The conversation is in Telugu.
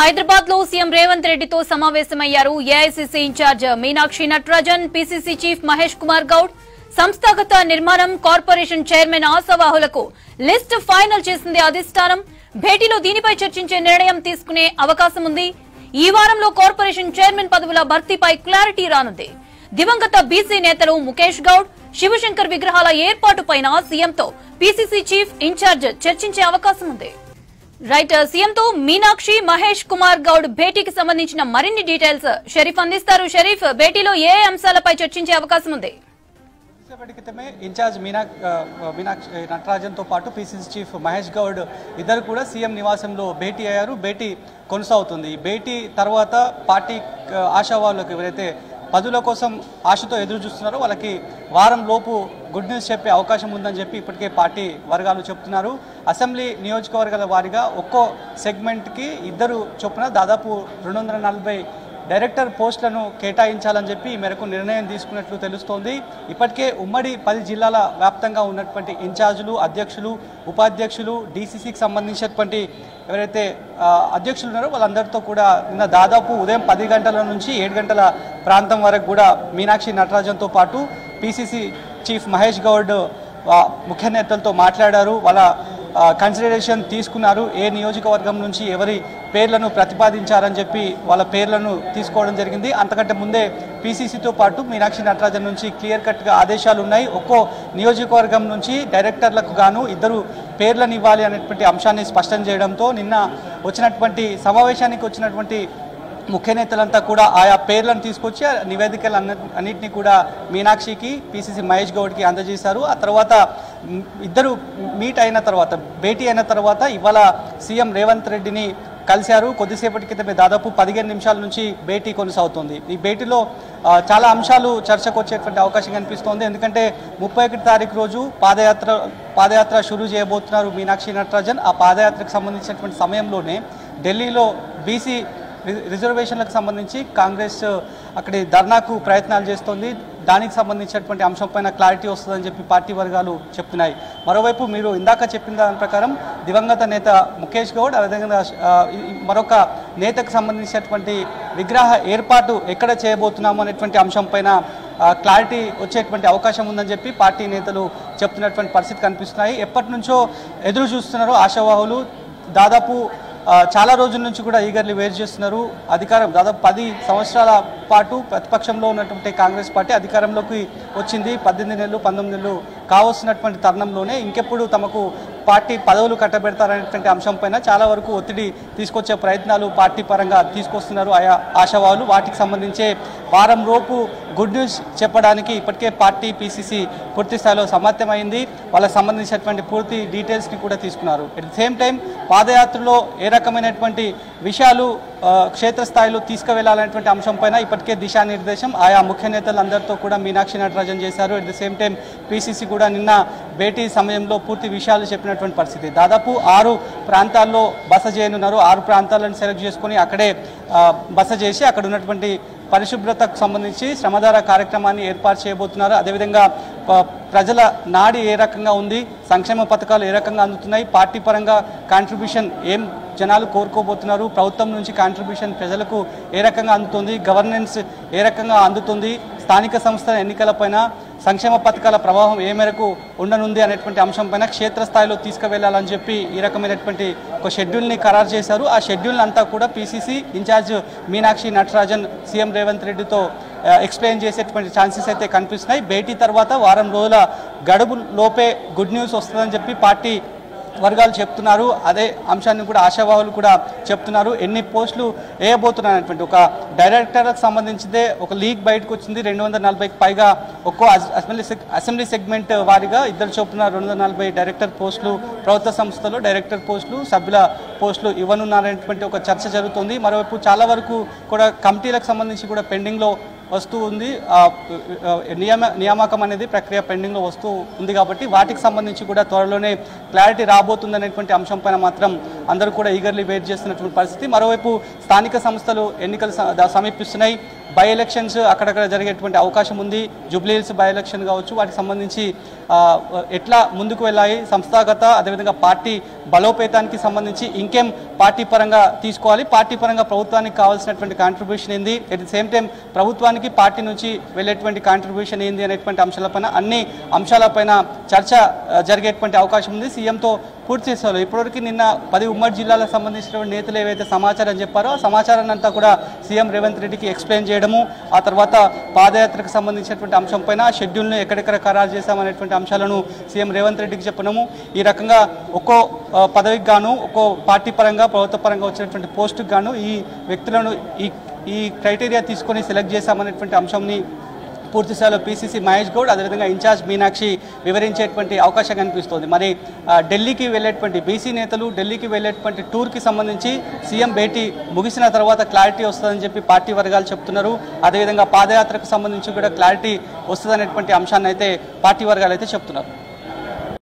హైదరాబాద్ లో సీఎం రేవంత్ రెడ్డితో సమావేశమయ్యారు AICC incharge Meenakshi Natarajan, PCC chief Mahesh Kumar Goud. సంస్థాగత నిర్మాణం, కార్పొరేషన్ చైర్మన్ ఆశావాహులకు లిస్ట్ ఫైనల్ చేసింది అధిష్టానం. భేటీలో దీనిపై చర్చించే నిర్ణయం తీసుకునే అవకాశం ఉంది. ఈ వారంలో కార్పొరేషన్ చైర్మన్ పదవుల భర్తీపై క్లారిటీ రానుంది. దివంగత బీసీ నేతలు ముఖేష్ గౌడ్, శివశంకర్ విగ్రహాల ఏర్పాటుపై సీఎంతో పీసీసీ చీఫ్ ఇన్ఛార్జ్ చర్చించే అవకాశం ఉంది. రైట్, సీఎంతో మీనాక్షి, మహేష్ కుమార్ గౌడ్ భేటీకి సంబంధించిన మరిన్ని డీటెయిల్స్ షరీఫ్ అందిస్తారు. షరీఫ్, భేటీలో ఏ అంశాలపై చర్చించే అవకాశం ఉంది? క్రితమే ఇన్ఛార్జ్ మీనాక్షి నటరాజన్ తో పాటు పీసీసీ చీఫ్ మహేష్ గౌడ్ ఇద్దరు కూడా సీఎం నివాసంలో భేటీ అయ్యారు. భేటీ కొనసాగుతుంది. భేటీ తర్వాత పార్టీ ఆశావాహులకు ఎవరైతే పదవుల కోసం ఆశతో ఎదురు చూస్తున్నారో వాళ్ళకి వారం లోపు గుడ్ న్యూస్ చెప్పే అవకాశం ఉందని చెప్పి ఇప్పటికే పార్టీ వర్గాలు చెప్తున్నారు. అసెంబ్లీ నియోజకవర్గాల వారీగా ఒక్కో సెగ్మెంట్కి ఇద్దరు చొప్పున దాదాపు 240 డైరెక్టర్ పోస్టులను కేటాయించాలని చెప్పి ఈ మేరకు నిర్ణయం తీసుకున్నట్లు తెలుస్తోంది. ఇప్పటికే ఉమ్మడి 10 జిల్లాల వ్యాప్తంగా ఉన్నటువంటి ఇన్ఛార్జీలు, అధ్యక్షులు, ఉపాధ్యక్షులు, డీసీసీకి సంబంధించినటువంటి ఎవరైతే అధ్యక్షులు ఉన్నారో వాళ్ళందరితో కూడా నిన్న దాదాపు ఉదయం 10 గంటల నుంచి 7 గంటల ప్రాంతం వరకు కూడా మీనాక్షి నటరాజన్తో పాటు పీసీసీ చీఫ్ మహేష్ గౌడ్ ముఖ్య నేతలతో మాట్లాడారు. వాళ్ళ కన్సిడరేషన్ తీసుకున్నారు. ఏ నియోజకవర్గం నుంచి ఎవరి పేర్లను ప్రతిపాదించారని చెప్పి వాళ్ళ పేర్లను తీసుకోవడం జరిగింది. అంతకంటే ముందే పీసీసీతో పాటు మీనాక్షి నటరాజన్ నుంచి క్లియర్ కట్గా ఆదేశాలు ఉన్నాయి. ఒక్కో నియోజకవర్గం నుంచి డైరెక్టర్లకు గాను ఇద్దరు పేర్లను ఇవ్వాలి అనేటువంటి అంశాన్ని స్పష్టం చేయడంతో నిన్న వచ్చినటువంటి సమావేశానికి వచ్చినటువంటి ముఖ్య నేతలంతా కూడా ఆయా పేర్లను తీసుకొచ్చి నివేదికలు అన్నింటినీ కూడా మీనాక్షికి, పీసీసీ మహేష్ గౌడ్కి అందజేశారు. ఆ తర్వాత ఇద్దరు మీట్ అయిన తర్వాత, భేటీ అయిన తర్వాత ఇవాళ సీఎం రేవంత్ రెడ్డిని కలిశారు. కొద్దిసేపటి క్రితమే దాదాపు 15 నిమిషాల నుంచి భేటీ కొనసాగుతుంది. ఈ భేటీలో చాలా అంశాలు చర్చకు వచ్చేటువంటి అవకాశం కనిపిస్తోంది. ఎందుకంటే 31 తారీఖు రోజు పాదయాత్ర షురూ చేయబోతున్నారు మీనాక్షి నటరాజన్. ఆ పాదయాత్రకు సంబంధించినటువంటి సమయంలోనే ఢిల్లీలో బీసీ రిజర్వేషన్లకు సంబంధించి కాంగ్రెస్ అక్కడి ధర్నాకు ప్రయత్నాలు చేస్తోంది. దానికి సంబంధించినటువంటి అంశంపైన క్లారిటీ వస్తుందని చెప్పి పార్టీ వర్గాలు చెప్తున్నాయి. మరోవైపు మీరు ఇందాక చెప్పిన దాని ప్రకారం దివంగత నేత ముఖేష్ గౌడ్, అదేవిధంగా మరొక నేతకు సంబంధించినటువంటి విగ్రహ ఏర్పాటు ఎక్కడ చేయబోతున్నాము అనేటువంటి అంశంపైన క్లారిటీ వచ్చేటువంటి అవకాశం ఉందని చెప్పి పార్టీ నేతలు చెప్తున్నటువంటి పరిస్థితి కనిపిస్తున్నాయి. ఎప్పటి నుంచో ఎదురు చూస్తున్నారు ఆశావాహులు. దాదాపు చాలా రోజుల నుంచి కూడా ఈగర్లీ వెయిట్ చేస్తున్నారు. అధికారం దాదాపు 10 సంవత్సరాల పాటు ప్రతిపక్షంలో ఉన్నటువంటి కాంగ్రెస్ పార్టీ అధికారంలోకి వచ్చింది. 18 నెలలు 19 నెలలు కావస్తున్నటువంటి తరుణంలోనే ఇంకెప్పుడు తమకు పార్టీ పదవులు కట్టబెడతారనేటువంటి అంశంపైన చాలా వరకు ఒత్తిడి తీసుకొచ్చే ప్రయత్నాలు పార్టీ పరంగా తీసుకొస్తున్నారు ఆయా ఆశావాహులు. వాటికి సంబంధించే వారం లోపు గుడ్ న్యూస్ చెప్పడానికి ఇప్పటికే పార్టీ పీసీసీ పూర్తి స్థాయిలో సమ్మతమైంది. వాళ్ళకి సంబంధించినటువంటి పూర్తి డీటెయిల్స్ని కూడా తీసుకున్నారు. అట్ ది సేమ్ టైం పాదయాత్రలో ఏ రకమైనటువంటి విషయాలు క్షేత్రస్థాయిలో తీసుకువెళ్లాలనేటువంటి అంశంపైన ఇప్పటికే దిశానిర్దేశం ఆయా ముఖ్య నేతలందరితో కూడా మీనాక్షి నటరాజన్ చేశారు. At the same time PCC కూడా నిన్న భేటీ సమయంలో పూర్తి విషయాలు చెప్పినటువంటి పరిస్థితి. దాదాపు 6 ప్రాంతాల్లో బస చేయనున్నారు. 6 ప్రాంతాలను సెలెక్ట్ చేసుకుని అక్కడే బస చేసి అక్కడ ఉన్నటువంటి పరిశుభ్రతకు సంబంధించి శ్రమదార కార్యక్రమాన్ని ఏర్పాటు చేయబోతున్నారు. అదేవిధంగా ప్రజల నాడి ఏ రకంగా ఉంది, సంక్షేమ పథకాలు ఏ రకంగా అందుతున్నాయి, పార్టీ పరంగా కాంట్రిబ్యూషన్ ఏం జనాలు కోరుకోబోతున్నారు, ప్రభుత్వం నుంచి కాంట్రిబ్యూషన్ ప్రజలకు ఏ రకంగా అందుతుంది, గవర్నెన్స్ ఏ రకంగా అందుతుంది, స్థానిక సంస్థల ఎన్నికలపైన సంక్షేమ పథకాల ప్రభావం ఏ మేరకు ఉండనుంది అనేటువంటి అంశంపైన క్షేత్రస్థాయిలో తీసుకువెళ్లాలని చెప్పి ఈ రకమైనటువంటి ఒక షెడ్యూల్ని ఖరారు చేశారు. ఆ షెడ్యూల్ అంతా కూడా PCC incharge Meenakshi Natarajan CM Revanth రెడ్డితో ఎక్స్ప్లెయిన్ చేసేటువంటి ఛాన్సెస్ అయితే కనిపిస్తున్నాయి. భేటీ తర్వాత వారం రోజుల గడువు లోపే గుడ్ న్యూస్ వస్తుందని చెప్పి పార్టీ వర్గాలు చెప్తున్నారు. అదే అంశాన్ని కూడా ఆశావాహులు కూడా చెప్తున్నారు. ఎన్ని పోస్టులు వేయబోతున్నారనేటువంటి ఒక డైరెక్టర్లకు సంబంధించితే ఒక లీగ్ బయటకు వచ్చింది. 240కి పైగా ఒక్కో అసెంబ్లీ సెగ్మెంట్ వారిగా ఇద్దరు చొప్పున 240 డైరెక్టర్ పోస్టులు, ప్రభుత్వ సంస్థలో డైరెక్టర్ పోస్టులు, సభ్యుల పోస్టులు ఇవ్వనున్నారనేటువంటి ఒక చర్చ జరుగుతుంది. మరోవైపు చాలా వరకు కూడా కమిటీలకు సంబంధించి కూడా పెండింగ్లో వస్తూ ఉంది. నియామకం అనేది ప్రక్రియ పెండింగ్లో వస్తూ ఉంది కాబట్టి వాటికి సంబంధించి కూడా త్వరలోనే క్లారిటీ రాబోతుందనేటువంటి అంశంపైన మాత్రం అందరూ కూడా ఈగర్లీ వెయిట్ చేస్తున్నటువంటి పరిస్థితి. మరోవైపు స్థానిక సంస్థలు ఎన్నికలు సమీపిస్తున్నాయి. బై ఎలక్షన్స్ అక్కడక్కడ జరిగేటువంటి అవకాశం ఉంది. జూబ్లీహిల్స్ బై ఎలక్షన్ కావచ్చు, వాటికి సంబంధించి ఎట్లా ముందుకు వెళ్ళాయి, సంస్థాగత అదేవిధంగా పార్టీ బలోపేతానికి సంబంధించి ఇంకేం పార్టీ పరంగా తీసుకోవాలి, పార్టీ పరంగా ప్రభుత్వానికి కావాల్సినటువంటి కాంట్రిబ్యూషన్ ఏంది, అట్ ది సేమ్ టైం ప్రభుత్వానికి పార్టీ నుంచి వెళ్ళేటువంటి కాంట్రిబ్యూషన్ ఏంది అనేటువంటి అంశాలపైన అన్ని అంశాలపైన చర్చ జరిగేటువంటి అవకాశం ఉంది. సీఎంతో పూర్తి చేసేవాళ్ళు ఇప్పటివరకు నిన్న 10 ఉమ్మడి జిల్లాలకు సంబంధించినటువంటి నేతలు ఏవైతే సమాచారం చెప్పారో ఆ సమాచారాన్ని అంతా కూడా సీఎం రేవంత్ రెడ్డికి ఎక్స్ప్లెయిన్ చేయడము, ఆ తర్వాత పాదయాత్రకు సంబంధించినటువంటి అంశం పైన షెడ్యూల్ను ఎక్కడెక్కడ ఖరారు చేశామనేటువంటి అంశాలను సీఎం రేవంత్ రెడ్డికి చెప్పడము, ఈ రకంగా ఒక్కో పదవికి గాను ఒక్కో పార్టీ పరంగా ప్రభుత్వ పరంగా వచ్చినటువంటి పోస్టుకు గాను ఈ వ్యక్తులను ఈ క్రైటీరియా తీసుకొని సెలెక్ట్ చేశామనేటువంటి అంశంని పూర్తిస్థాయిలో పీసీసీ మహేష్ గౌడ్ అదేవిధంగా ఇన్ఛార్జ్ మీనాక్షి వివరించేటువంటి అవకాశం కనిపిస్తోంది. మరి ఢిల్లీకి వెళ్ళేటువంటి బీసీ నేతలు ఢిల్లీకి వెళ్ళేటువంటి టూర్కి సంబంధించి సీఎం భేటీ ముగిసిన తర్వాత క్లారిటీ వస్తుందని చెప్పి పార్టీ వర్గాలు చెప్తున్నారు. అదేవిధంగా పాదయాత్రకు సంబంధించి కూడా క్లారిటీ వస్తుందనేటువంటి అంశాన్ని అయితే పార్టీ వర్గాలు అయితే చెప్తున్నారు.